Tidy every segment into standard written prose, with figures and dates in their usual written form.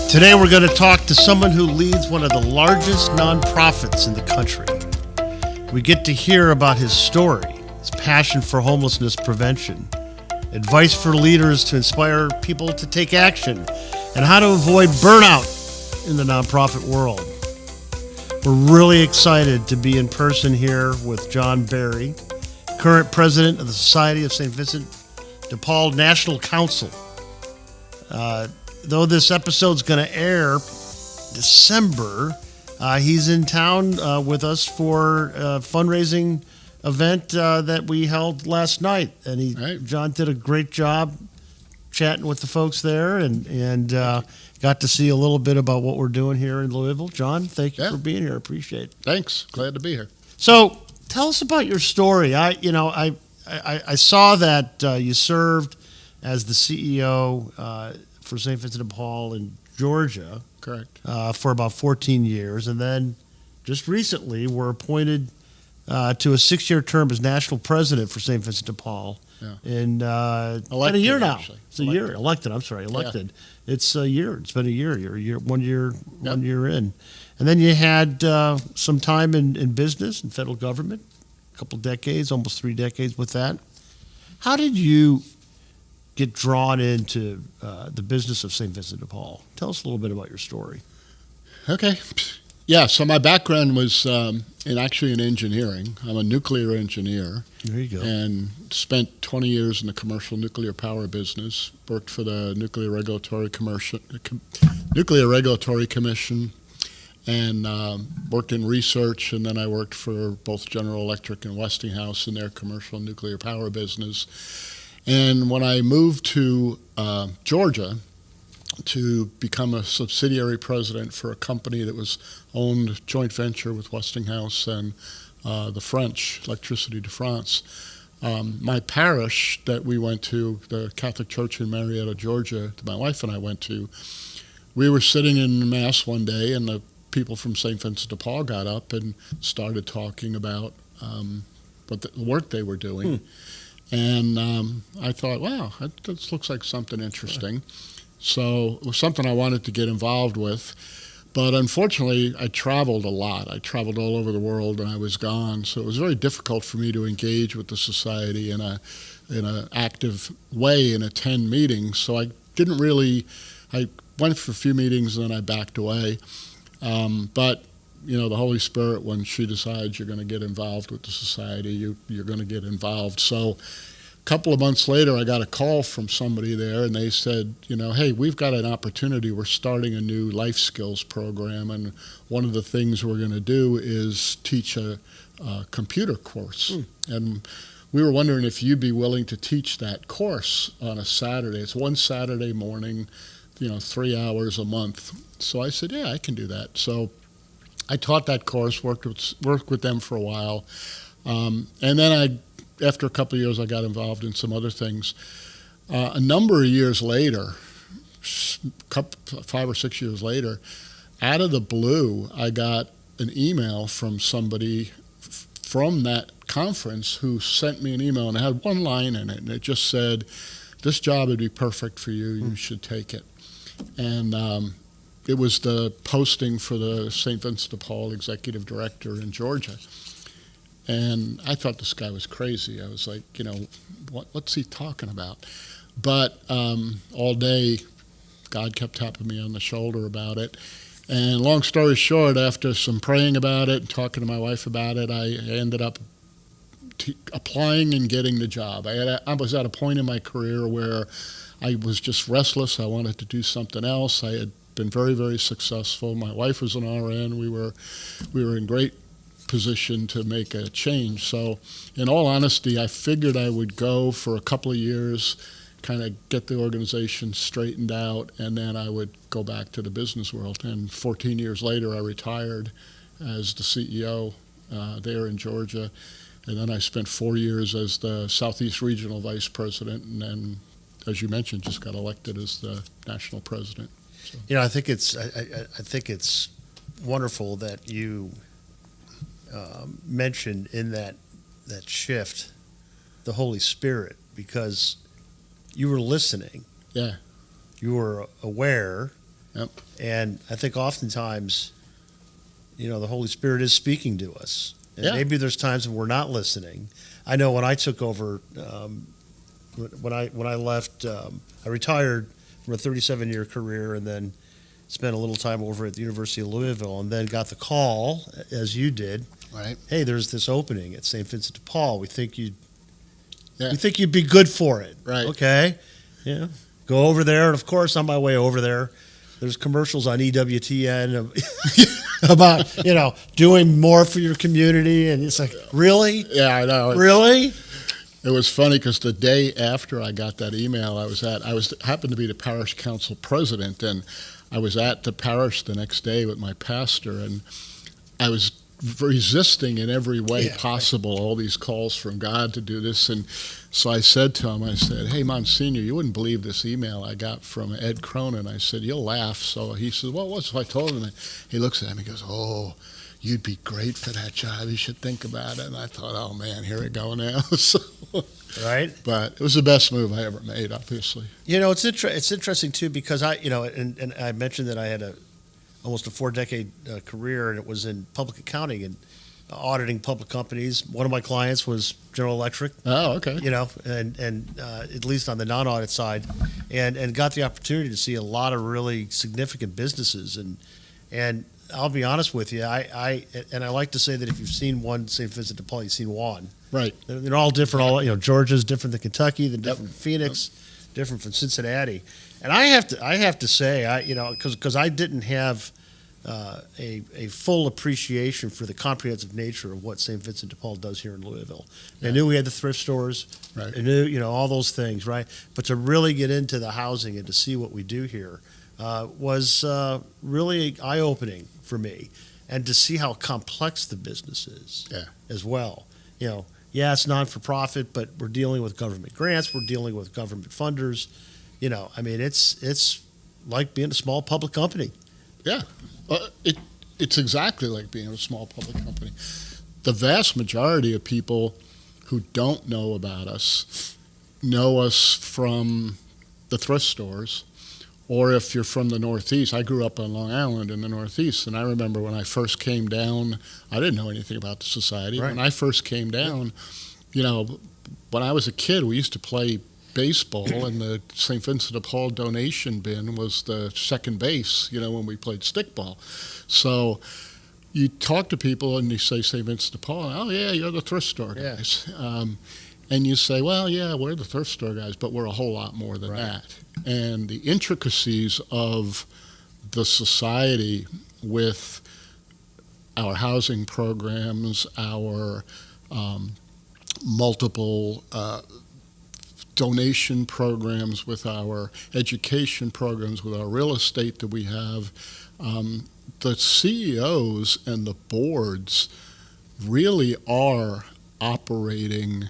Today we're going to talk to someone who leads one of the largest nonprofits in the country. We get to hear about his story, his passion for homelessness prevention, advice for leaders to inspire people to take action, and how to avoid burnout in the nonprofit world. We're really excited to be in person here with John Barry, current president of the Society of St. Vincent de Paul National Council. Though this episode's going to air December, he's in town with us for a fundraising event that we held last night. And John did a great job chatting with the folks there and got to see a little bit about what we're doing here in Louisville. John, thank you for being here. I appreciate it. Thanks. Glad to be here. So tell us about your story. I saw that you served as the CEO for St. Vincent de Paul in Georgia. Correct. For about 14 years, and then just recently were appointed to a 6-year term as national president for St. Vincent de Paul. Yeah. In Elected, about a year now. Actually. It's a year. Elected. I'm sorry. Elected. Yeah. It's a year. It's been a year. You're a year. 1 year. Yep. 1 year in, and then you had some time in business and federal government, a couple decades, almost 3 decades with that. How did you get drawn into the business of St. Vincent de Paul? Tell us a little bit about your story. Okay. Yeah, so my background was actually in engineering. I'm a nuclear engineer. There you go. And spent 20 years in the commercial nuclear power business. Worked for the Nuclear Regulatory Commission and worked in research. And then I worked for both General Electric and Westinghouse in their commercial nuclear power business. And when I moved to Georgia to become a subsidiary president for a company that was owned joint venture with Westinghouse and the French, Electricité de France, my parish that we went to, the Catholic Church in Marietta, Georgia, that my wife and I went to, we were sitting in Mass one day and the people from St. Vincent de Paul got up and started talking about what the work they were doing. And I thought, wow, this looks like something interesting. So it was something I wanted to get involved with. But unfortunately, I traveled a lot. I traveled all over the world and I was gone. So it was very difficult for me to engage with the society in an active way and attend meetings. So I went for a few meetings and then I backed away. But the Holy Spirit, when she decides you're going to get involved with the society, you're going to get involved. So a couple of months later, I got a call from somebody there, and they said, hey, we've got an opportunity. We're starting a new life skills program, and one of the things we're going to do is teach a computer course. And we were wondering if you'd be willing to teach that course on a Saturday. It's one Saturday morning, 3 hours a month. So I said, yeah, I can do that. So I taught that course, worked with them for a while, and then after a couple of years, I got involved in some other things. A number of years later, 5 or 6 years later, out of the blue, I got an email from somebody from that conference who sent me an email, and it had one line in it, and it just said, "This job would be perfect for you. You should take it." And it was the posting for the St. Vincent de Paul executive director in Georgia. And I thought this guy was crazy. I was like, what's he talking about? But all day, God kept tapping me on the shoulder about it. And long story short, after some praying about it and talking to my wife about it, I ended up applying and getting the job. I was at a point in my career where I was just restless. I wanted to do something else. I had been very, very successful. My wife was an RN. We were in great position to make a change. So in all honesty, I figured I would go for a couple of years, kind of get the organization straightened out, and then I would go back to the business world. And 14 years later, I retired as the CEO there in Georgia. And then I spent 4 years as the Southeast Regional Vice President, and then, as you mentioned, just got elected as the national president. So. I think it's wonderful that you mentioned in that shift the Holy Spirit, because you were listening. Yeah. You were aware, Yep. And I think oftentimes, the Holy Spirit is speaking to us. And Yeah. maybe there's times when we're not listening. I know when I took over, when I left, I retired from a 37-year career and then spent a little time over at the University of Louisville, and then got the call, as you did. Right. Hey, there's this opening at St. Vincent de Paul. We think you'd be good for it. Right. Okay. Yeah. Go over there, and of course, on my way over there, there's commercials on EWTN about doing more for your community, and it's like, really? Yeah, I know. Really? It was funny because the day after I got that email, I happened to be the parish council president, and I was at the parish the next day with my pastor, and I was resisting in every way possible all these calls from God to do this. And so I said to him, hey, Monsignor, you wouldn't believe this email I got from Ed Cronin. I said, you'll laugh. So he says, well, what's what I told him? And he looks at me and goes, oh, you'd be great for that job. You should think about it. And I thought, oh, man, here we go now. Right. But it was the best move I ever made, obviously. It's interesting, too, because and I mentioned that I had almost a 4-decade career, and it was in public accounting and auditing public companies. One of my clients was General Electric. Oh, okay. And at least on the non-audit side, and got the opportunity to see a lot of really significant businesses. And I'll be honest with you, I like to say that if you've seen one St. Vincent de Paul, you've seen one. Right. They're all different. Georgia's different than Kentucky, different from Phoenix, different from Cincinnati. And I have to say, because I didn't have a full appreciation for the comprehensive nature of what St. Vincent de Paul does here in Louisville. I knew we had the thrift stores. Right. I knew, all those things, right? But to really get into the housing and to see what we do here was really eye-opening for me, and to see how complex the business is as well. It's non-for-profit, but we're dealing with government grants. We're dealing with government funders. It's like being a small public company. Yeah. It's exactly like being a small public company. The vast majority of people who don't know about us know us from the thrift stores, or if you're from the Northeast. I grew up on Long Island in the Northeast, and I remember when I first came down, I didn't know anything about the society. Right. When I first came down, when I was a kid, we used to play baseball, and the St. Vincent de Paul donation bin was the second base, when we played stickball. So you talk to people and you say St. Vincent de Paul, oh yeah, you're the thrift store guys. And you say, well, yeah, we're the thrift store guys, but we're a whole lot more than that. And the intricacies of the society with our housing programs, our multiple donation programs, with our education programs, with our real estate that we have, the CEOs and the boards really are operating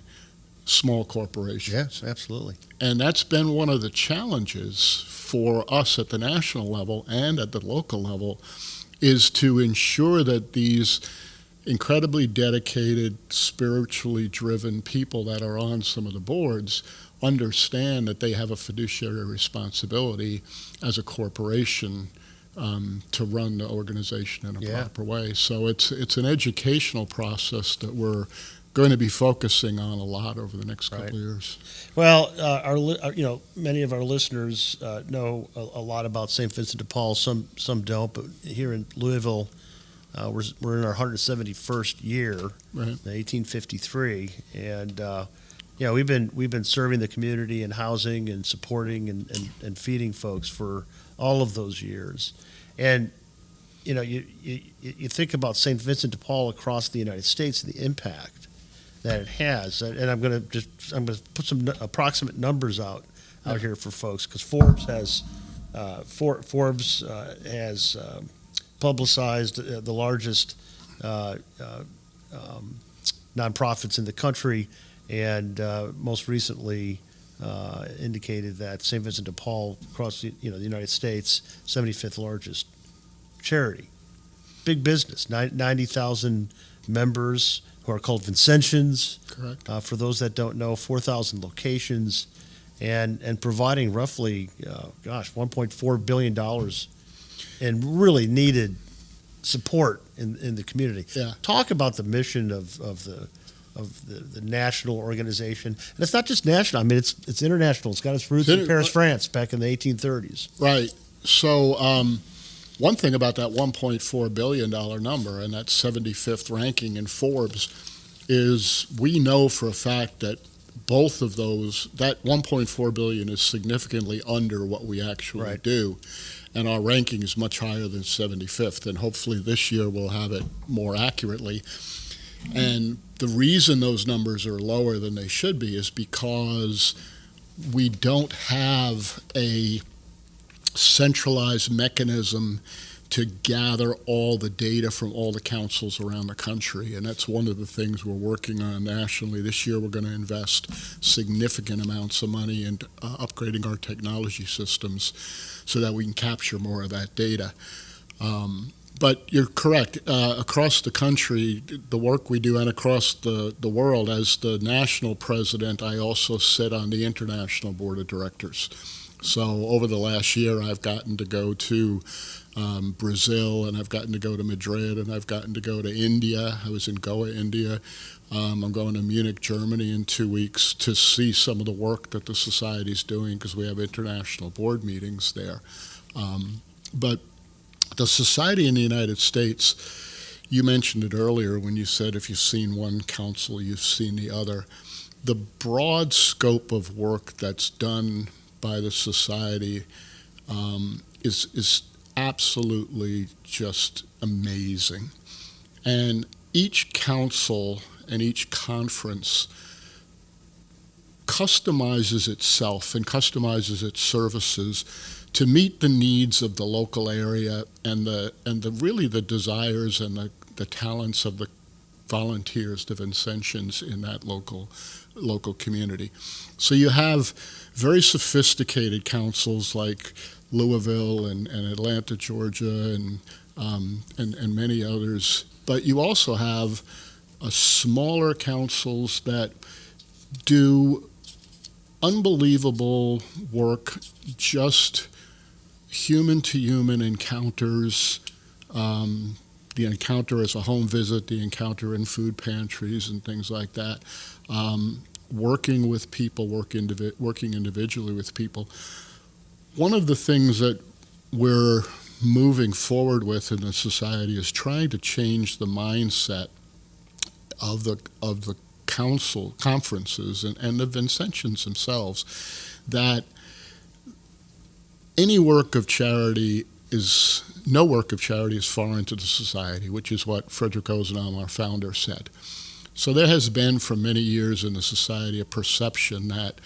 small corporations. Yes, absolutely. And that's been one of the challenges for us at the national level and at the local level, is to ensure that these incredibly dedicated, spiritually driven people that are on some of the boards understand that they have a fiduciary responsibility as a corporation to run the organization in a proper way. So it's an educational process that we're going to be focusing on a lot over the next couple of years. Well, many of our listeners know a lot about St. Vincent de Paul. Some don't, but here in Louisville, we're in our 171st year, Right. 1853, and we've been serving the community in housing and supporting and feeding folks for all of those years. And you think about St. Vincent de Paul across the United States and the impact that it has. And I'm going to put some approximate numbers out here for folks, because Forbes has publicized the largest nonprofits in the country, and most recently indicated that St. Vincent de Paul across the United States, 75th largest charity. Big business, 90,000 members who are called Vincentians. Correct. For those that don't know, 4,000 locations, and providing roughly, $1.4 billion and really needed support in the community. Yeah. Talk about the mission of the national organization. And it's not just national. I mean, it's international. It's got its roots in Paris, France, back in the 1830s. Right. So one thing about that $1.4 billion number and that 75th ranking in Forbes is we know for a fact that both of those, that 1.4 billion is significantly under what we actually do. And our ranking is much higher than 75th. And hopefully this year we'll have it more accurately. And the reason those numbers are lower than they should be is because we don't have a centralized mechanism to gather all the data from all the councils around the country. And that's one of the things we're working on nationally. This year we're going to invest significant amounts of money in upgrading our technology systems so that we can capture more of that data. But you're correct. Across the country, the work we do and across the world, as the national president, I also sit on the international board of directors. So over the last year, I've gotten to go to Brazil, and I've gotten to go to Madrid, and I've gotten to go to India. I was in Goa, India. I'm going to Munich, Germany in 2 weeks to see some of the work that the society's doing because we have international board meetings there. But the society in the United States, you mentioned it earlier when you said if you've seen one council, you've seen the other. The broad scope of work that's done by the society is absolutely just amazing. And each council and each conference customizes itself and customizes its services to meet the needs of the local area and really the desires and the talents of the volunteers, the Vincentians in that local community. So you have very sophisticated councils like Louisville and Atlanta, Georgia, and many others. But you also have smaller councils that do unbelievable work, just human-to-human encounters, the encounter as a home visit, the encounter in food pantries and things like that, working with people, working individually with people. One of the things that we're moving forward with in the society is trying to change the mindset of the conferences and the Vincentians themselves, that no work of charity is foreign to the society, which is what Frederick Ozanam, our founder, said. So there has been for many years in the society a perception that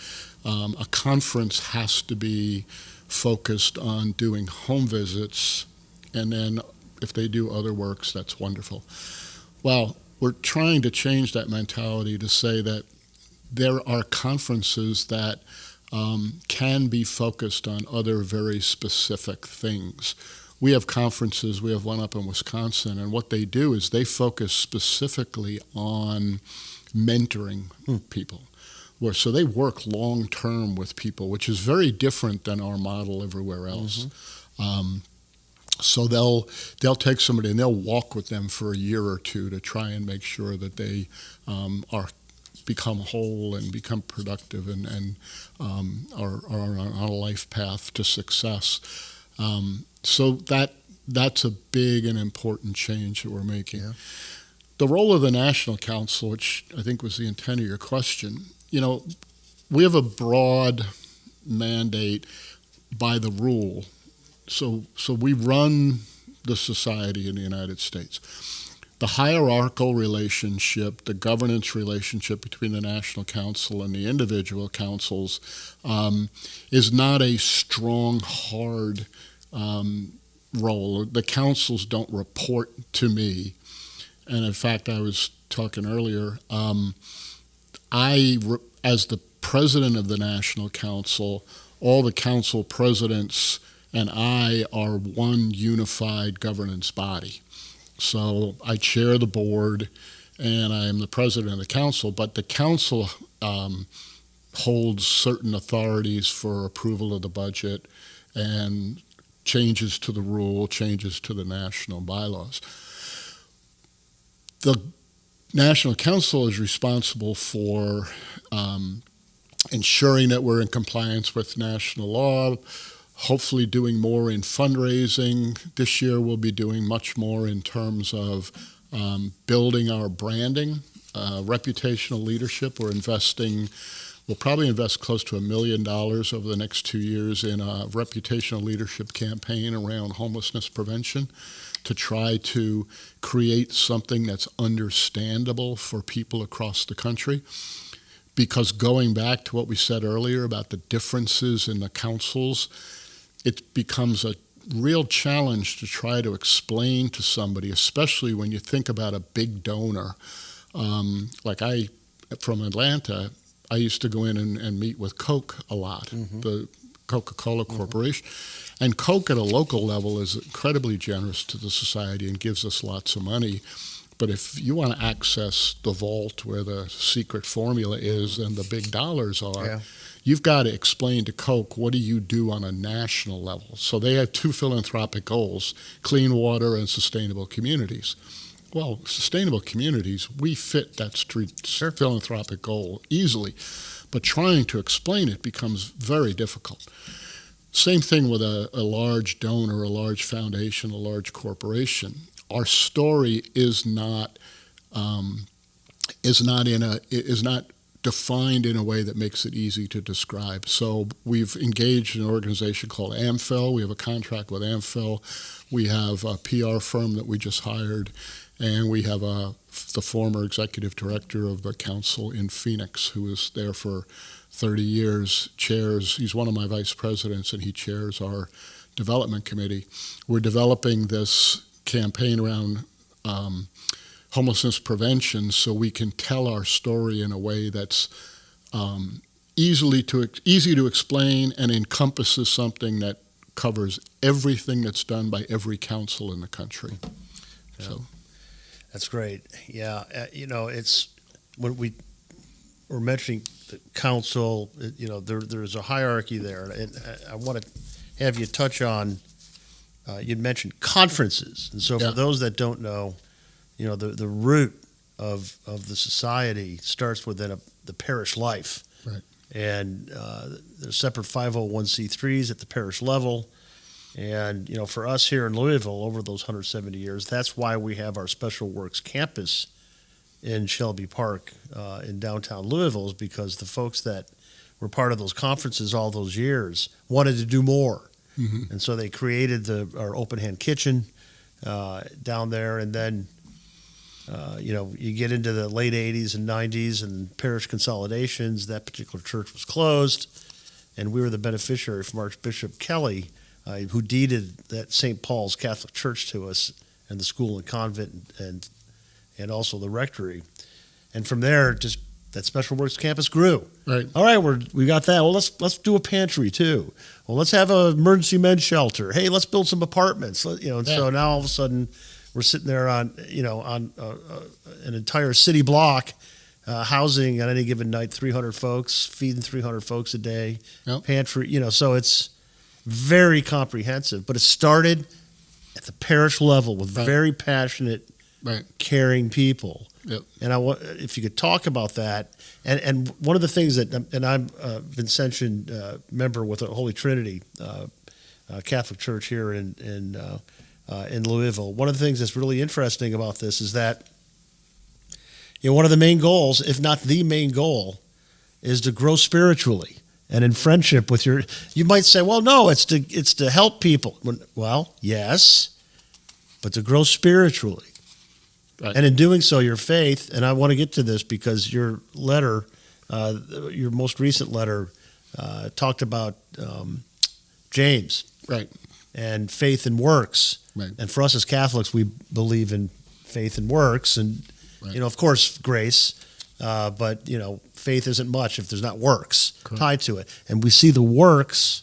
a conference has to be focused on doing home visits, and then if they do other works, that's wonderful. Well, we're trying to change that mentality to say that there are conferences that can be focused on other very specific things. We have conferences, we have one up in Wisconsin, and what they do is they focus specifically on mentoring people. So they work long-term with people, which is very different than our model everywhere else. Mm-hmm. So they'll take somebody and they'll walk with them for a year or two to try and make sure that they become whole and become productive and are on a life path to success. So that's a big and important change that we're making. Yeah. The role of the National Council, which I think was the intent of your question, we have a broad mandate by the rule. So we run the society in the United States. The hierarchical relationship, the governance relationship between the National Council and the individual councils is not a strong, hard role. The councils don't report to me. And in fact, I was talking earlier, as the president of the National Council, all the council presidents and I are one unified governance body. So I chair the board and I am the president of the council, but the council holds certain authorities for approval of the budget and changes to the rule, changes to the national bylaws. The National Council is responsible for ensuring that we're in compliance with national law, hopefully doing more in fundraising. This year we'll be doing much more in terms of building our branding, reputational leadership. We'll probably invest close to $1 million over the next 2 years in a reputational leadership campaign around homelessness prevention to try to create something that's understandable for people across the country. Because going back to what we said earlier about the differences in the councils, it becomes a real challenge to try to explain to somebody, especially when you think about a big donor. From Atlanta, I used to go in and meet with Coke a lot, the Coca-Cola Corporation. And Coke at a local level is incredibly generous to the society and gives us lots of money. But if you want to access the vault where the secret formula is and the big dollars are, you've got to explain to Coke, what do you do on a national level? So they have 2 philanthropic goals, clean water and sustainable communities. Well, sustainable communities, we fit that philanthropic goal easily, but trying to explain it becomes very difficult. Same thing with a large donor, a large foundation, a large corporation. Our story is not defined in a way that makes it easy to describe. So we've engaged an organization called AmFel. We have a contract with AmFel. We have a PR firm that we just hired, and we have the former executive director of the council in Phoenix, who was there for 30 years, he's one of my vice presidents, and he chairs our development committee. We're developing this campaign around homelessness prevention so we can tell our story in a way that's easy to explain and encompasses something that covers everything that's done by every council in the country. Yeah. So that's great. Yeah, it's when we were mentioning the council, there's a hierarchy there, and I want to have you touch on. You'd mentioned conferences, and so for those that don't know, the root of the society starts within the parish life, right? And there's separate 501c3s at the parish level, and for us here in Louisville, over those 170 years, that's why we have our Special Works campus in Shelby Park in downtown Louisville, is because the folks that were part of those conferences all those years wanted to do more. Mm-hmm. And so they created our open hand kitchen down there, and then you get into the late 80s and 90s and parish consolidations. That particular church was closed, and we were the beneficiary from Archbishop Kelly, who deeded that St. Paul's Catholic Church to us, and the school and convent, and also the rectory. And from there, just that Special Works campus grew. Right. All right, we got that. Well, let's do a pantry too. Well, let's have an emergency men's shelter. Hey, let's build some apartments. So now all of a sudden we're sitting there on an entire city block, housing on any given night 300 folks, feeding 300 folks a day. Yep. Pantry. So it's very comprehensive. But it started at the parish level with very passionate, caring people. Yep. And if you could talk about that, and one of the things and I'm a Vincentian member with the Holy Trinity Catholic Church here in Louisville. One of the things that's really interesting about this is that one of the main goals, if not the main goal, is to grow spiritually and in friendship with your. You might say, well, no, it's to help people. Well, yes, but to grow spiritually. Right. And in doing so, your faith, and I want to get to this because your letter, your most recent letter, talked about James, right, and faith and works. Right. And for us as Catholics, we believe in faith and works, and of course, grace. But faith isn't much if there's not works tied to it, and we see the works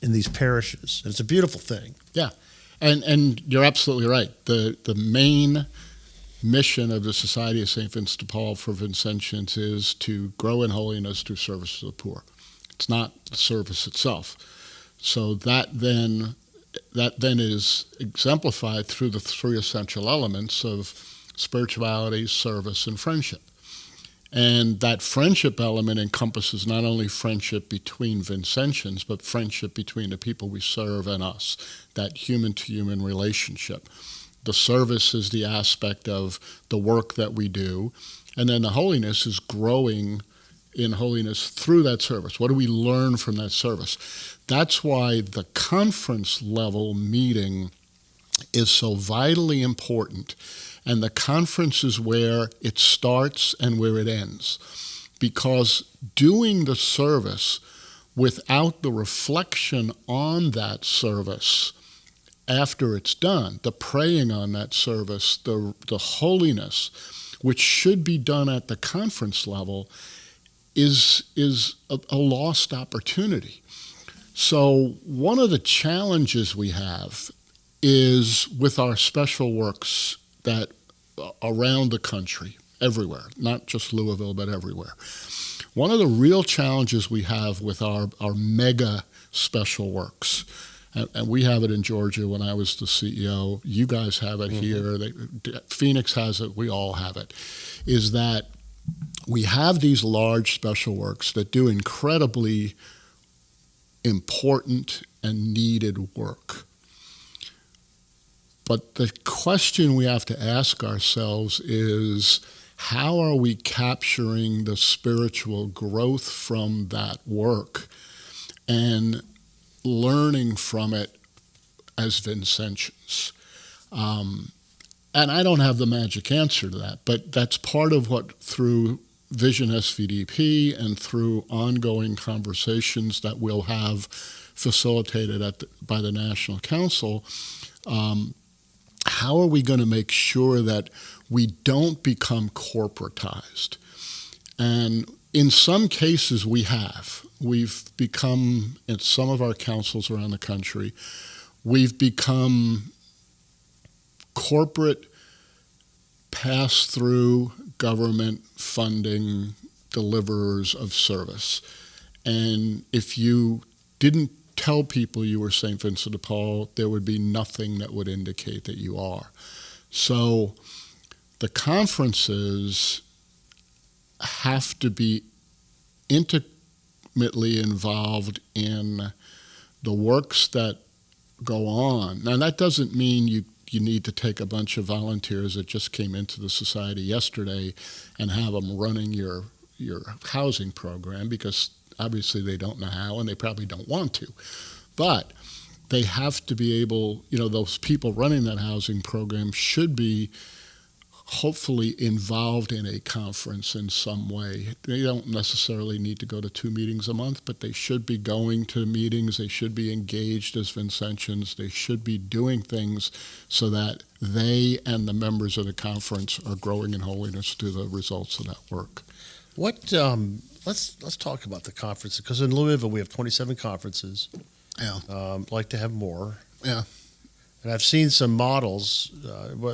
in these parishes, and it's a beautiful thing. Yeah, and you're absolutely right. The main mission of the Society of St. Vincent de Paul for Vincentians is to grow in holiness through service to the poor. It's not the service itself. So that then that then is exemplified through the three essential elements of spirituality, service, and friendship. And that friendship element encompasses not only friendship between Vincentians, but friendship between the people we serve and us, that human-to-human relationship. The service is the aspect of the work that we do, and then the holiness is growing in holiness through that service. What do we learn from that service? That's why the conference level meeting is so vitally important. And the conference is where it starts and where it ends. Because doing the service without the reflection on that service after it's done, the praying on that service, the holiness, which should be done at the conference level, is a lost opportunity. So one of the challenges we have is with our special works that around the country, everywhere, not just Louisville, but everywhere. One of the real challenges we have with our mega special works, and we have it in Georgia when I was the CEO, you guys have it here, Phoenix has it, we all have it, is that we have these large special works that do incredibly important and needed work. But the question we have to ask ourselves is, how are we capturing the spiritual growth from that work and learning from it as Vincentians? And I don't have the magic answer to that, but that's part of what, through Vision SVDP and through ongoing conversations that we'll have facilitated by the National Council, how are we going to make sure that we don't become corporatized? And in some cases we have. We've become, in some of our councils around the country, we've become corporate pass-through government funding deliverers of service. And if you didn't tell people you were St. Vincent de Paul, there would be nothing that would indicate that you are. So the conferences have to be intimately involved in the works that go on. Now, that doesn't mean you need to take a bunch of volunteers that just came into the society yesterday and have them running your housing program, because obviously they don't know how and they probably don't want to. But they have to be able, those people running that housing program should be hopefully involved in a conference in some way. They don't necessarily need to go to 2 meetings a month, but they should be going to meetings. They should be engaged as Vincentians. They should be doing things so that they and the members of the conference are growing in holiness through the results of that work. Let's talk about the conferences, because in Louisville we have 27 conferences. Yeah. Like to have more. Yeah. And I've seen some models,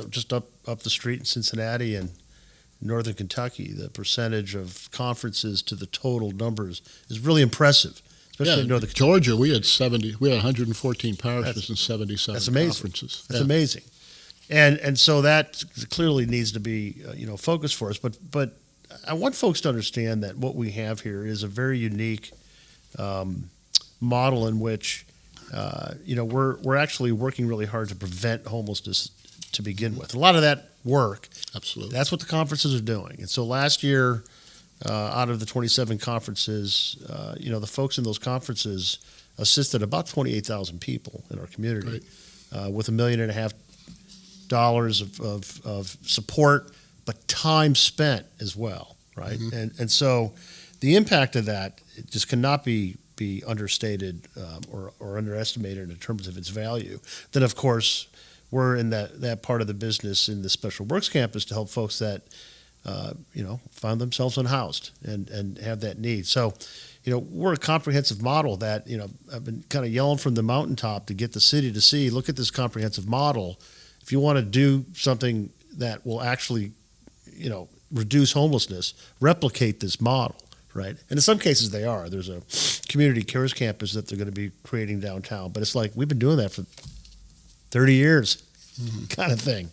just up the street in Cincinnati and northern Kentucky. The percentage of conferences to the total numbers is really impressive, especially in northern Kentucky. Georgia, we had 114 parishes and 77 that's amazing. conferences. That's amazing. And so that clearly needs to be focus for us. But I want folks to understand that what we have here is a very unique model in which we're actually working really hard to prevent homelessness to begin with. A lot of that work, absolutely, that's what the conferences are doing. And so last year, out of the 27 conferences, the folks in those conferences assisted about 28,000 people in our community, with $1.5 million of support, but time spent as well, right? Mm-hmm. And so the impact of that just cannot be understated or underestimated in terms of its value. Then, of course, we're in that part of the business in the Special Works Campus to help folks that find themselves unhoused and have that need. So, we're a comprehensive model that I've been kind of yelling from the mountaintop to get the city to see. Look at this comprehensive model. If you want to do something that will actually, reduce homelessness, replicate this model. Right. And in some cases they are. There's a community cares campus that they're going to be creating downtown. But it's like we've been doing that for 30 years kind of thing.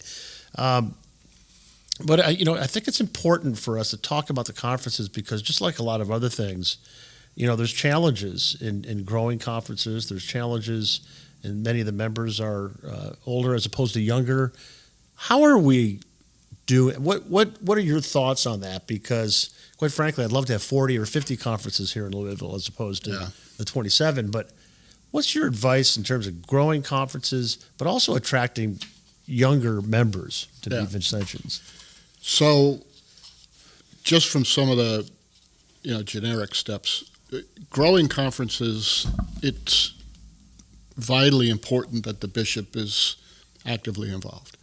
But I think it's important for us to talk about the conferences because just like a lot of other things, there's challenges in growing conferences. There's challenges, and many of the members are older as opposed to younger. How are we doing? What are your thoughts on that? Because quite frankly, I'd love to have 40 or 50 conferences here in Louisville as opposed to the 27. But what's your advice in terms of growing conferences, but also attracting younger members to be Vincentians? So just from some of the generic steps, growing conferences, it's vitally important that the bishop is actively involved.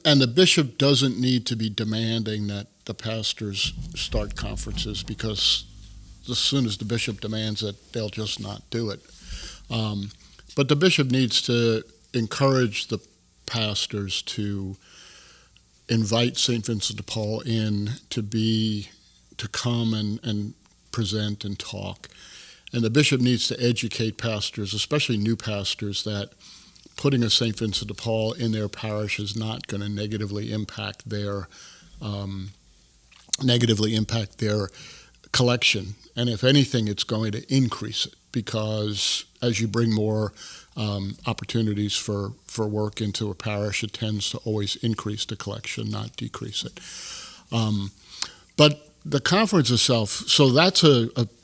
And the bishop doesn't need to be demanding that the pastors start conferences because as soon as the bishop demands it, they'll just not do it. But the bishop needs to encourage the pastors to invite St. Vincent de Paul in to come and present and talk. And the bishop needs to educate pastors, especially new pastors, that putting a St. Vincent de Paul in their parish is not going to negatively impact their collection. And if anything, it's going to increase it because as you bring more opportunities for work into a parish, it tends to always increase the collection, not decrease it. But the conference itself, so that's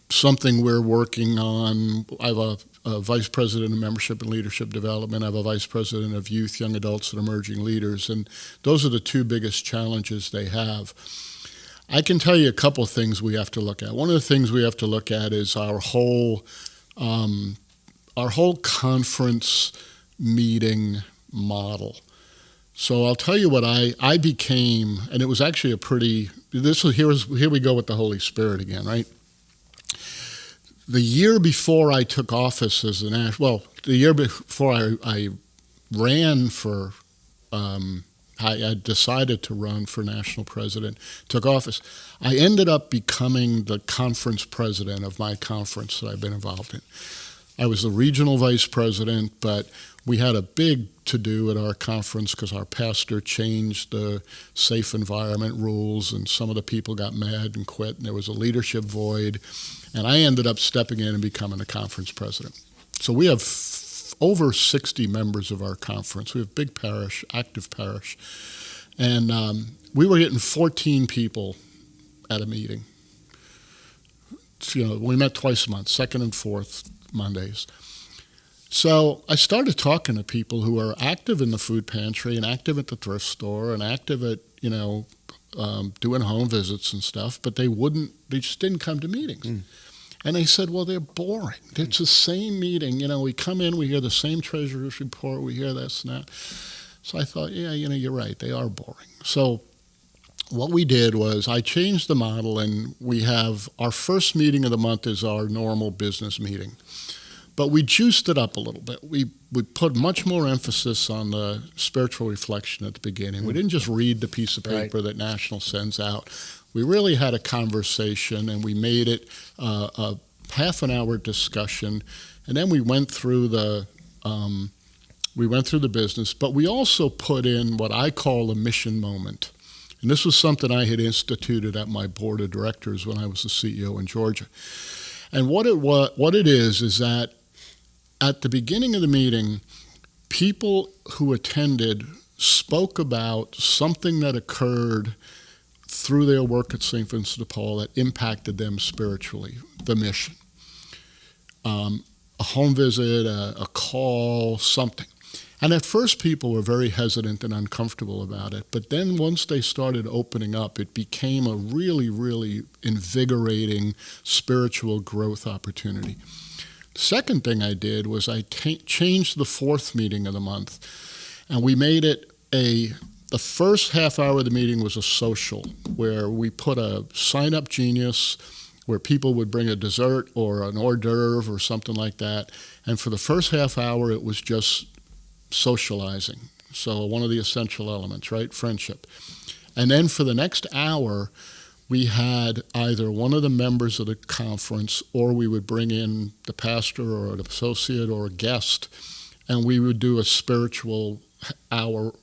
something we're working on. I have a vice president of membership and leadership development. I have a vice president of youth, young adults, and emerging leaders. And those are the two biggest challenges they have. I can tell you a couple of things we have to look at. One of the things we have to look at is our whole conference meeting model. So I'll tell you what I became, and it was actually here we go with the Holy Spirit again, right? The year before I took office the year before I ran for, I decided to run for national president, took office, I ended up becoming the conference president of my conference that I've been involved in. I was the regional vice president, but we had a big to-do at our conference because our pastor changed the safe environment rules and some of the people got mad and quit, and there was a leadership void, and I ended up stepping in and becoming the conference president. So we have over 60 members of our conference. We have big parish, active parish, and we were getting 14 people at a meeting. So, we met twice a month, second and fourth Mondays. So I started talking to people who are active in the food pantry and active at the thrift store and active at, doing home visits and stuff, but they just didn't come to meetings. And they said, well, they're boring. It's the same meeting. We come in, we hear the same treasurer's report, we hear this and that. So I thought, you're right, they are boring. So what we did was I changed the model, and we have our first meeting of the month is our normal business meeting. But we juiced it up a little bit. We put much more emphasis on the spiritual reflection at the beginning. We didn't just read the piece of paper that National sends out. We really had a conversation, and we made it a half an hour discussion, and then we went through the business. But we also put in what I call a mission moment. And this was something I had instituted at my board of directors when I was the CEO in Georgia. And what it is that at the beginning of the meeting, people who attended spoke about something that occurred through their work at St. Vincent de Paul that impacted them spiritually, the mission. A home visit, a call, something. And at first people were very hesitant and uncomfortable about it, but then once they started opening up, it became a really, really invigorating spiritual growth opportunity. The second thing I did was I changed the fourth meeting of the month, and we made it the first half hour of the meeting was a social, where we put a sign-up genius, where people would bring a dessert or an hors d'oeuvre or something like that, and for the first half hour it was just socializing. So one of the essential elements, right? Friendship. And then for the next hour, we had either one of the members of the conference, or we would bring in the pastor or an associate or a guest, and we would do a spiritual hour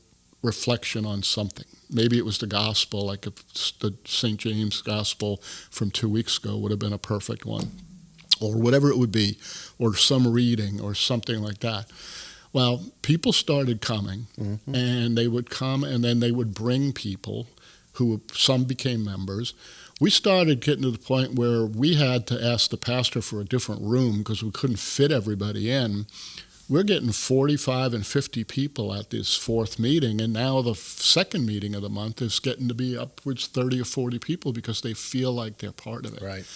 reflection on something. Maybe it was the gospel, like the St. James gospel from 2 weeks ago would have been a perfect one, or whatever it would be, or some reading or something like that. Well, people started coming, and they would come, and then they would bring people who some became members. We started getting to the point where we had to ask the pastor for a different room because we couldn't fit everybody in. We're getting 45 and 50 people at this fourth meeting, and now the second meeting of the month is getting to be upwards 30 or 40 people because they feel like they're part of it. Right.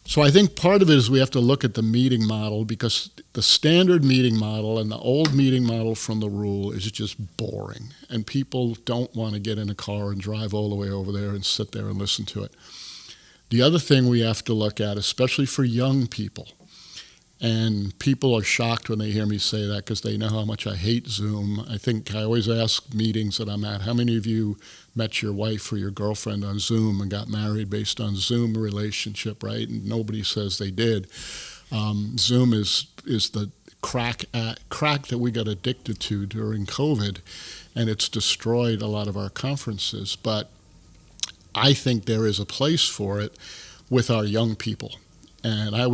So I think part of it is we have to look at the meeting model, because the standard meeting model and the old meeting model from the rule is just boring, and people don't want to get in a car and drive all the way over there and sit there and listen to it. The other thing we have to look at, especially for young people, and people are shocked when they hear me say that because they know how much I hate Zoom. I think I always ask meetings that I'm at, how many of you met your wife or your girlfriend on Zoom and got married based on Zoom relationship, right? And nobody says they did. Zoom is the crack that we got addicted to during COVID, and it's destroyed a lot of our conferences. But I think there is a place for it with our young people. And I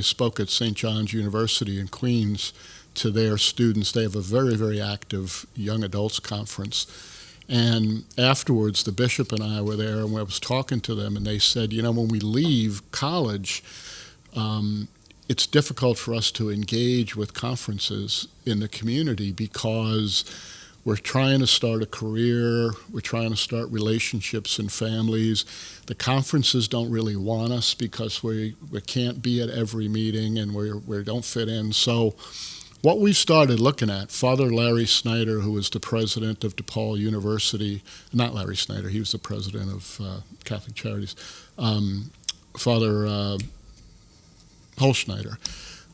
spoke at St. John's University in Queens to their students. They have a very, very active young adults conference. And afterwards, the bishop and I were there, and I was talking to them, and they said, when we leave college, it's difficult for us to engage with conferences in the community because we're trying to start a career, we're trying to start relationships and families. The conferences don't really want us because we can't be at every meeting and we don't fit in. So what we started looking at, Father Larry Snyder, who was the president of DePaul University, not Larry Snyder, he was the president of Catholic Charities, Father Holschneider,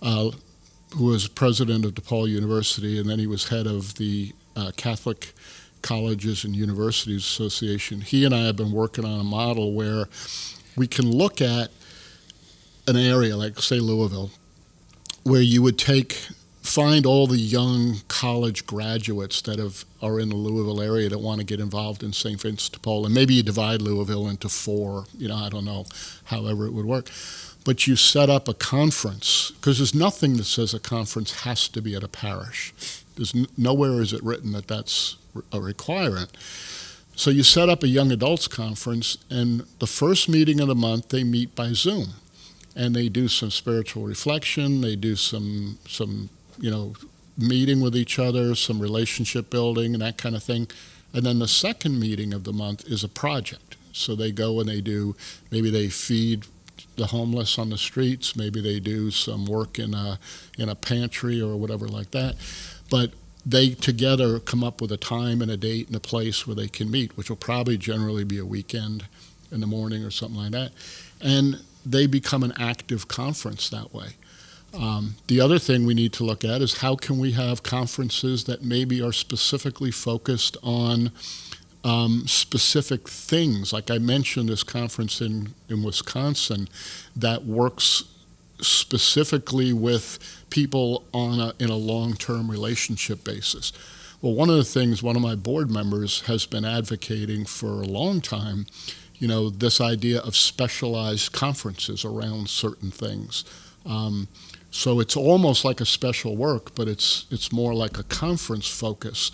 who was president of DePaul University, and then he was head of the Catholic Colleges and Universities Association. He and I have been working on a model where we can look at an area like, say, Louisville, where you would find all the young college graduates that are in the Louisville area that want to get involved in St. Vincent de Paul, and maybe you divide Louisville into 4, I don't know, however it would work. But you set up a conference, because there's nothing that says a conference has to be at a parish. There's nowhere is it written that that's a requirement. So you set up a young adults conference, and the first meeting of the month, they meet by Zoom. And they do some spiritual reflection, they do some meeting with each other, some relationship building and that kind of thing. And then the second meeting of the month is a project. So they go and maybe they feed the homeless on the streets, maybe they do some work in a pantry or whatever like that. But they together come up with a time and a date and a place where they can meet, which will probably generally be a weekend in the morning or something like that. And they become an active conference that way. The other thing we need to look at is how can we have conferences that maybe are specifically focused on specific things. Like I mentioned, this conference in Wisconsin that works specifically with people in a long-term relationship basis. Well, one of the things one of my board members has been advocating for a long time, this idea of specialized conferences around certain things. So it's almost like a special work, but it's more like a conference focus.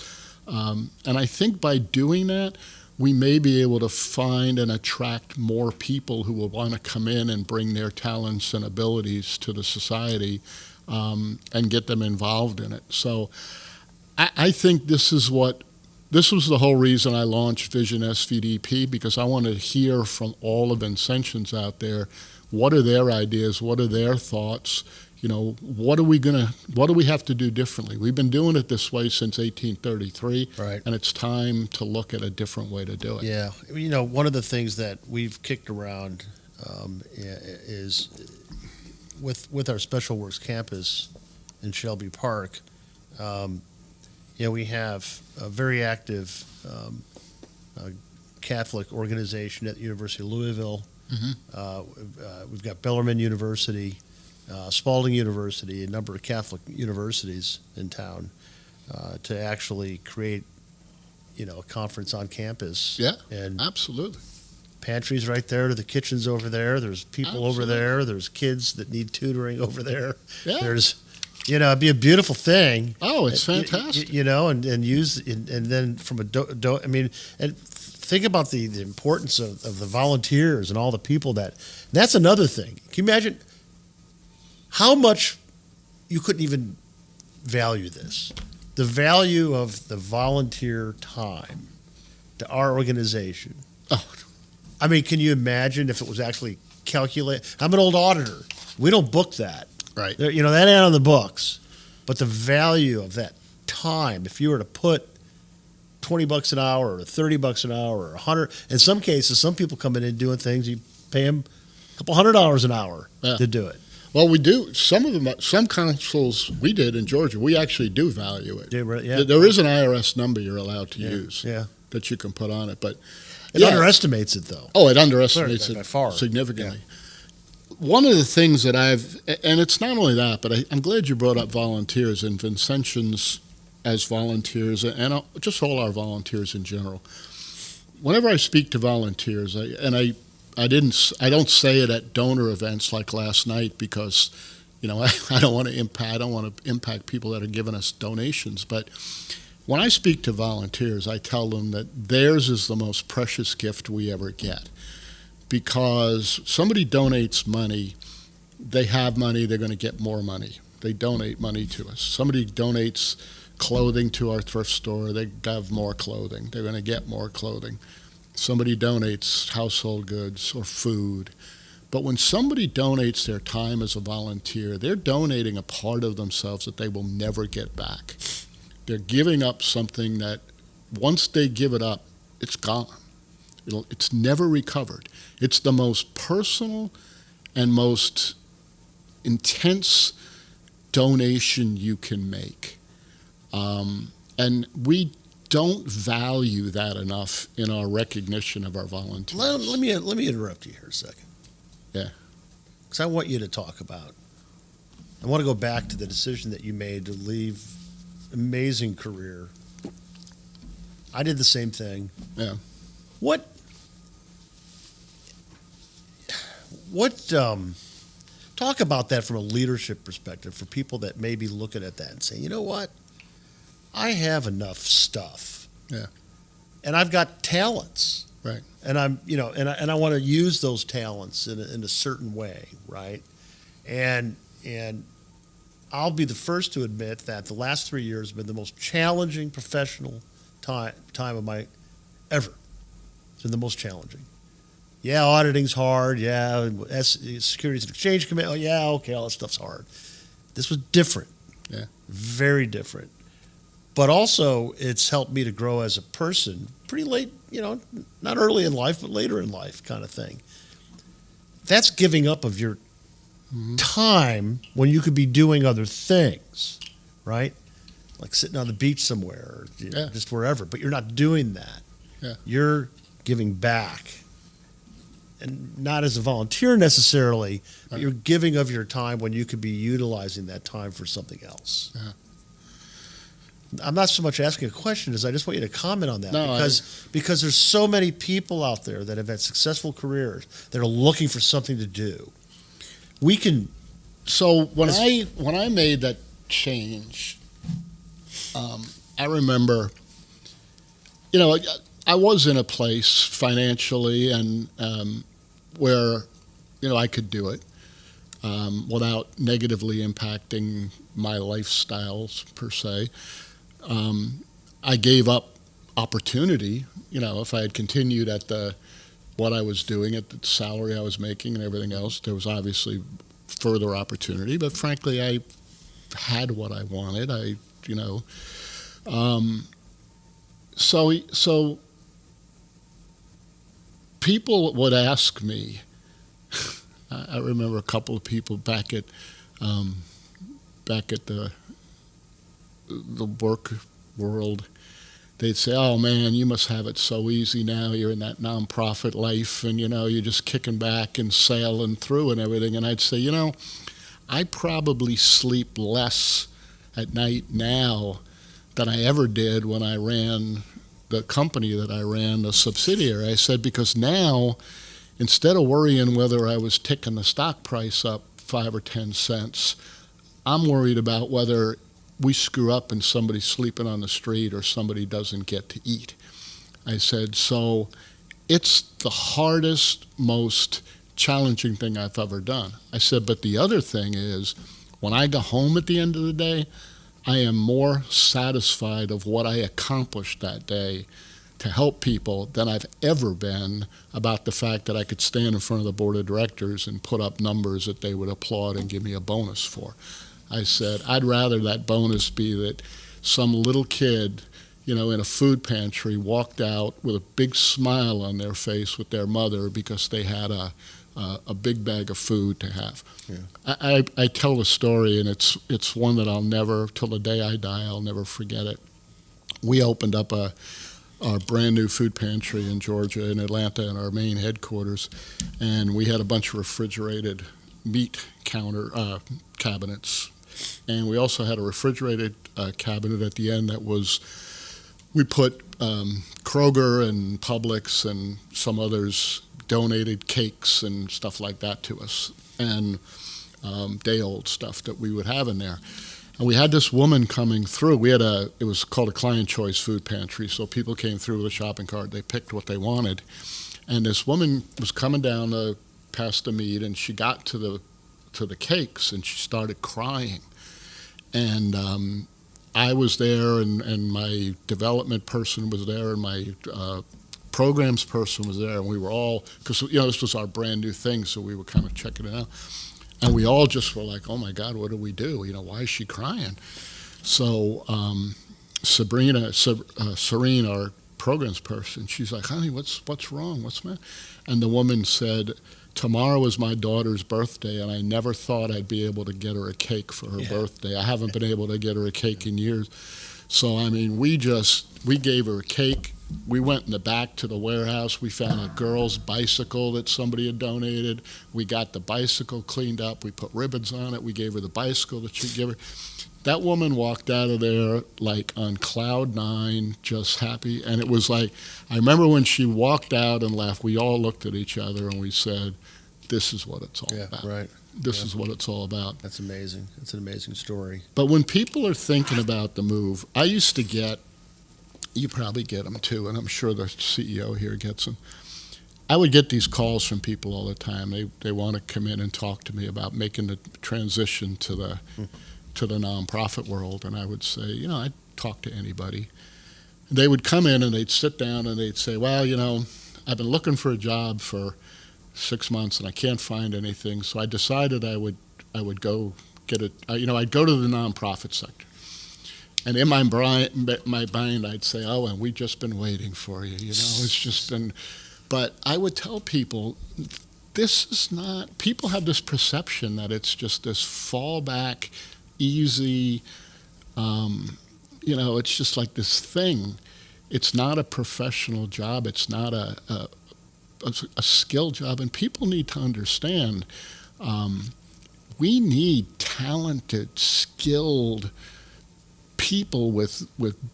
And I think by doing that, we may be able to find and attract more people who will want to come in and bring their talents and abilities to the society and get them involved in it. So I think this was the whole reason I launched Vision SVDP, because I want to hear from all of Vincentians out there. What are their ideas? What are their thoughts? What do we have to do differently? We've been doing it this way since 1833, right? And it's time to look at a different way to do it. Yeah, one of the things that we've kicked around is with our Special Works campus in Shelby Park. We have a very active Catholic organization at the University of Louisville. Mm-hmm. We've got Bellarmine University. Spalding University, a number of Catholic universities in town, to actually create, a conference on campus. Yeah, and absolutely. pantries right there, the kitchen's over there. There's people over there. There's kids that need tutoring over there. Yeah. There's, it'd be a beautiful thing. Oh, it's fantastic. And use and then from and think about the importance of the volunteers and all the people that's another thing. Can you imagine how much you couldn't even value this? The value of the volunteer time to our organization. Oh, can you imagine if it was actually calculated? I'm an old auditor. We don't book that. right. That ain't on the books. But the value of that time, if you were to put $20 an hour or $30 an hour or $100, in some cases, some people come in and doing things, you pay them a couple $100 an hour to do it. Well, we do. Some of them, some consuls we did in Georgia, we actually do value it. Yeah. There is an IRS number you're allowed to use that you can put on it. But it underestimates it, though. Oh, it underestimates by it far. significantly. One of the things that and it's not only that, but I'm glad you brought up volunteers and Vincentians as volunteers and just all our volunteers in general. Whenever I speak to volunteers, I don't say it at donor events like last night because, I don't want to impact people that are giving us donations. But when I speak to volunteers, I tell them that theirs is the most precious gift we ever get. Because somebody donates money, they have money, they're going to get more money. They donate money to us. Somebody donates clothing to our thrift store, they have more clothing. They're going to get more clothing. Somebody donates household goods or food. But when somebody donates their time as a volunteer, they're donating a part of themselves that they will never get back. They're giving up something that once they give it up, it's gone. It's never recovered. It's the most personal and most intense donation you can make. And we don't value that enough in our recognition of our volunteers. Let me interrupt you here a second. Yeah. Because I want you to talk about, I want to go back to the decision that you made to leave amazing career. I did the same thing. Yeah. Talk about that from a leadership perspective for people that may be looking at that and saying, you know what? I have enough stuff. Yeah. And I've got talents. Right. And I want to use those talents in a certain way, right? And I'll be the first to admit that the last 3 years have been the most challenging professional time of my ever. It's been the most challenging. Yeah, auditing's hard. Yeah, Securities and Exchange Commission. Oh, yeah, okay, all that stuff's hard. This was different. Yeah. Very different. But also, it's helped me to grow as a person pretty late, not early in life, but later in life kind of thing. That's giving up of your time when you could be doing other things, right? Like sitting on the beach somewhere or just wherever. But you're not doing that. Yeah. You're giving back. And not as a volunteer necessarily, but you're giving of your time when you could be utilizing that time for something else. Yeah. I'm not so much asking a question as I just want you to comment on that No, because there's so many people out there that have had successful careers that are looking for something to do. We can. So when I made that change, I remember, I was in a place financially and where, I could do it without negatively impacting my lifestyles per se. I gave up opportunity. If I had continued at what I was doing, at the salary I was making and everything else, there was obviously further opportunity. But frankly, I had what I wanted. So people would ask me. I remember a couple of people back at the work world. They'd say, "Oh man, you must have it so easy now. You're in that nonprofit life, and you're just kicking back and sailing through and everything." And I'd say, I probably sleep less at night now than I ever did when I ran the company that I ran, a subsidiary. I said, because now, instead of worrying whether I was ticking the stock price up 5 or 10 cents, I'm worried about whether we screw up and somebody's sleeping on the street or somebody doesn't get to eat. I said, so it's the hardest, most challenging thing I've ever done. I said, but the other thing is, when I go home at the end of the day, I am more satisfied of what I accomplished that day to help people than I've ever been about the fact that I could stand in front of the board of directors and put up numbers that they would applaud and give me a bonus for. I said, I'd rather that bonus be that some little kid, in a food pantry walked out with a big smile on their face with their mother because they had a big bag of food to have. Yeah. I tell a story, and it's one that I'll never, till the day I die, I'll never forget it. We opened up a brand new food pantry in Georgia, in Atlanta, in our main headquarters, and we had a bunch of refrigerated meat cabinets, and we also had a refrigerated cabinet at the end that was, we put Kroger and Publix and some others donated cakes and stuff like that to us, and day-old stuff that we would have in there. And we had this woman coming through. It was called a client choice food pantry, so people came through with a shopping cart. They picked what they wanted. And this woman was coming down past the meat, and she got to the cakes, and she started crying. And I was there, and my development person was there, and my programs person was there, and we were all, because this was our brand new thing, so we were kind of checking it out. And we all just were like, oh my God, what do we do? Why is she crying? So Serene, our programs person, she's like, honey, what's wrong? What's the matter? And the woman said, tomorrow is my daughter's birthday, and I never thought I'd be able to get her a cake for her birthday. I haven't been able to get her a cake in years. So, we gave her a cake. We went in the back to the warehouse. We found a girl's bicycle that somebody had donated. We got the bicycle cleaned up. We put ribbons on it. We gave her the bicycle that she'd give her. That woman walked out of there like on cloud 9, just happy. And it was like, I remember when she walked out and left, we all looked at each other and we said, this is what it's all about. Right. This is what it's all about. That's amazing. It's an amazing story. But when people are thinking about the move, I used to get, you probably get them too, and I'm sure the CEO here gets them. I would get these calls from people all the time. They want to come in and talk to me about making the transition to the nonprofit world, and I would say, I'd talk to anybody. They would come in and they'd sit down and they'd say, well, I've been looking for a job for 6 months and I can't find anything, so I decided I would go get it. I'd go to the nonprofit sector. And in my mind, I'd say, oh, and we've just been waiting for you. It's just been. But I would tell people, this is not. People have this perception that it's just this fallback, easy. It's just like this thing. It's not a professional job. It's not a skill job. And people need to understand. We need talented, skilled people with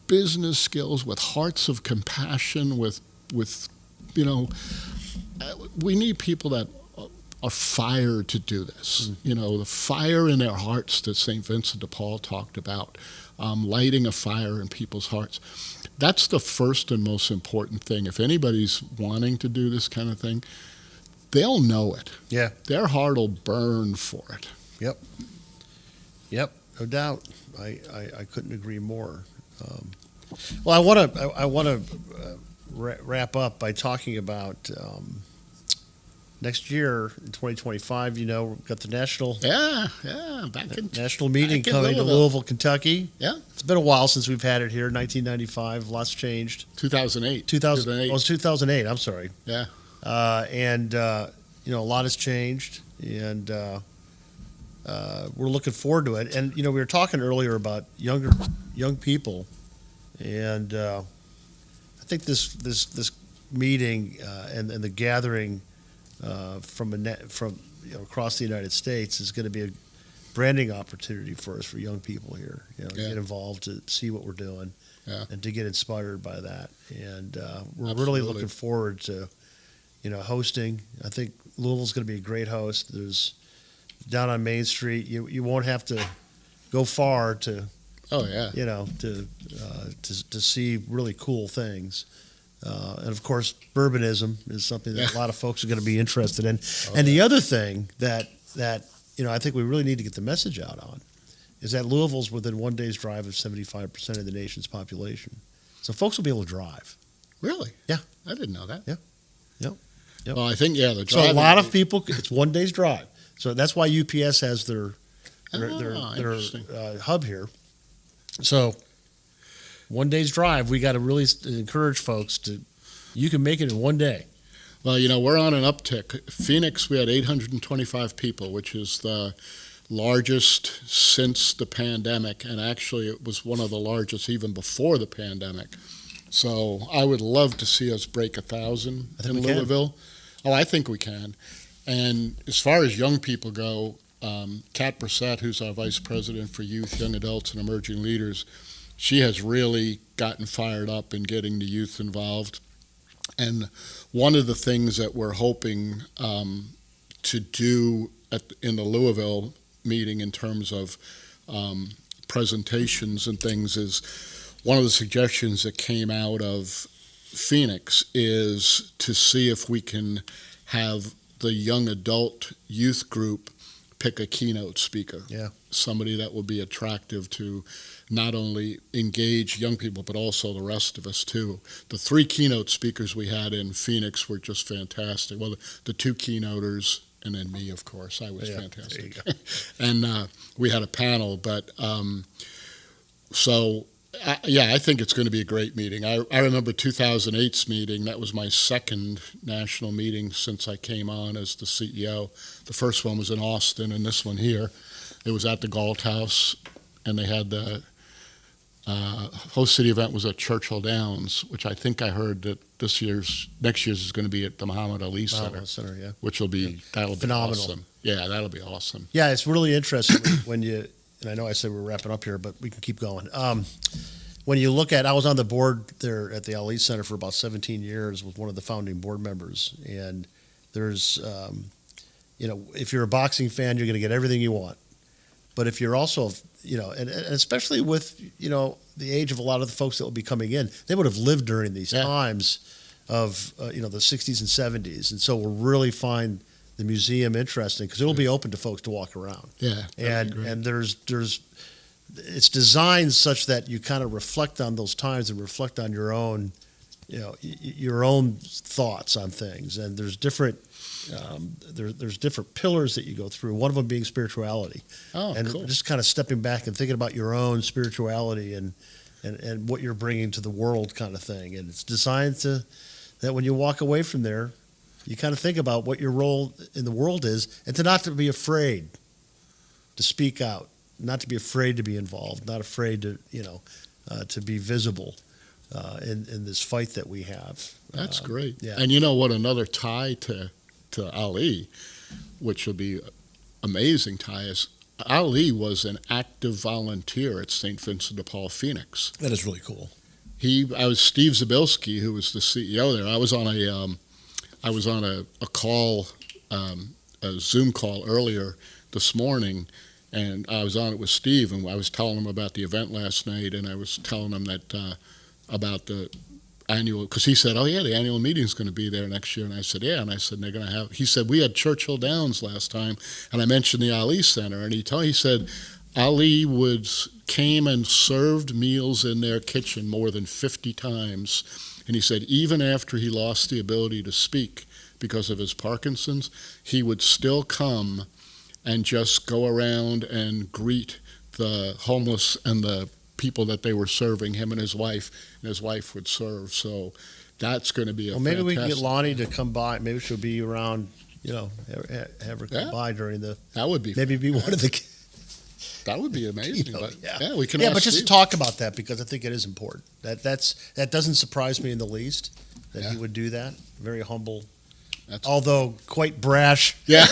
business skills, with hearts of compassion, with we need people that are fired to do this. The fire in their hearts that St. Vincent de Paul talked about, lighting a fire in people's hearts. That's the first and most important thing. If anybody's wanting to do this kind of thing, they'll know it. Yeah. Their heart will burn for it. Yep. No doubt. I couldn't agree more. Well, I want to wrap up by talking about next year in 2025. We've got the national national meeting coming to Louisville, Kentucky. Yeah, it's been a while since we've had it here. 1995, lots changed. 2008. 2008. Oh, it's 2008. I'm sorry. Yeah. And a lot has changed, and we're looking forward to it. And we were talking earlier about young people, and I think this meeting and the gathering from across the United States is going to be branding opportunity for us for young people here. You know, Yeah. get involved to see what we're doing, Yeah. and to get inspired by that. And we're Absolutely. really looking forward to, hosting. I think Louisville's going to be a great host. There's down on Main Street. You won't have to go far to Oh yeah. to see really cool things. And of course, bourbonism is something that a lot of folks are going to be interested in. And the other thing that I think we really need to get the message out on is that Louisville's within 1 day's drive of 75% of the nation's population. So folks will be able to drive. Really? Yeah. I didn't know that. Yep. Well, I think the So driving. a lot of people, it's 1 day's drive. So that's why UPS has their interesting. hub here. So 1 day's drive, we got to really encourage folks you can make it in 1 day. Well, we're on an uptick. Phoenix, we had 825 people, which is the largest since the pandemic, and actually it was one of the largest even before the pandemic. So I would love to see us break 1,000 in Louisville. Oh, I think we can. And as far as young people go, Kat Brissett, who's our vice president for youth, young adults, and emerging leaders, she has really gotten fired up in getting the youth involved. And one of the things that we're hoping to do in the Louisville meeting in terms of presentations and things is one of the suggestions that came out of Phoenix is to see if we can have the young adult youth group pick a keynote speaker. Yeah. Somebody that will be attractive to not only engage young people, but also the rest of us too. The 3 keynote speakers we had in Phoenix were just fantastic. Well, the 2 keynoters, and then me, of course, I was fantastic. And we had a panel, but I think it's going to be a great meeting. I remember 2008's meeting. That was my second national meeting since I came on as the CEO. The first one was in Austin, and this one here. It was at the Galt House, and they had the host city event was at Churchill Downs, which I think I heard that next year's is going to be at the Muhammad Ali Center, which will be that'll phenomenal. Be awesome. Yeah, that'll be awesome. Yeah, it's really interesting when you. And I know I said we're wrapping up here, but we can keep going. When you look at, I was on the board there at the Ali Center for about 17 years with one of the founding board members. And there's, if you're a boxing fan, you're going to get everything you want. But if you're also, and especially with, the age of a lot of the folks that will be coming in, they would have lived during these times of, the 60s and 70s. And so we'll really find the museum interesting because it'll be open to folks to walk around. Yeah, and there's it's designed such that you kind of reflect on those times and reflect on your own, your own thoughts on things. And there's different there's different pillars that you go through. One of them being spirituality. Oh, and cool. Just kind of stepping back and thinking about your own spirituality and what you're bringing to the world, kind of thing. And it's designed that when you walk away from there, you kind of think about what your role in the world is, and to not to be afraid to speak out, not to be afraid to be involved, not afraid to to be visible in this fight that we have. That's great. Yeah. And you know what? Another tie to Ali, which will be amazing tie, is Ali was an active volunteer at St. Vincent de Paul, Phoenix. That is really cool. I was Steve Zabilski, who was the CEO there. I was on a call, a Zoom call earlier this morning, and I was on it with Steve, and I was telling him about the event last night, and I was telling him that about the annual, because he said, oh yeah, the annual meeting's going to be there next year, and I said, yeah, and I said, they're going to have, he said, we had Churchill Downs last time, and I mentioned the Ali Center, and he said, Ali came and served meals in their kitchen more than 50 times. And he said even after he lost the ability to speak because of his Parkinson's, he would still come and just go around and greet the homeless and the people that they were serving, him and his wife would serve. So that's going to be maybe we can get Lonnie to come by. Maybe she'll be around, have her come by during the... That would be... Maybe be one of the... That would be amazing. We can. Yeah, but just to talk about that because I think it is important. That doesn't surprise me in the least that he would do that. Very humble although quite brash. Yeah,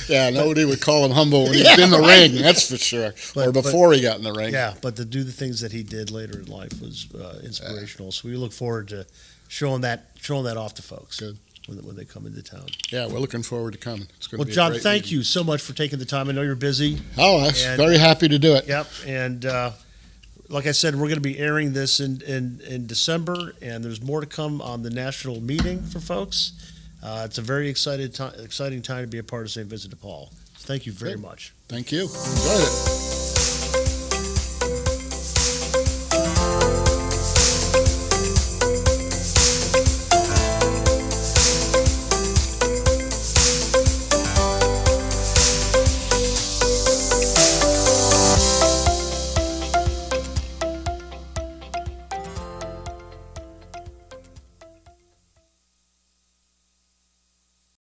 yeah. Nobody would call him humble when he's in the ring. That's for sure. Or before he got in the ring. Yeah, but to do the things that he did later in life was inspirational. So we look forward to showing that off to folks. Good. When they come into town. Yeah, we're looking forward to coming. It's going to be John, a great thank meeting. you so much for taking the time. I know you're busy. Oh, I'm very happy to do it. Yep, and like I said, we're going to be airing this in December, and there's more to come on the national meeting for folks. It's a very exciting time to be a part of St. Vincent de Paul. Thank you very much. Thank you. Enjoyed it.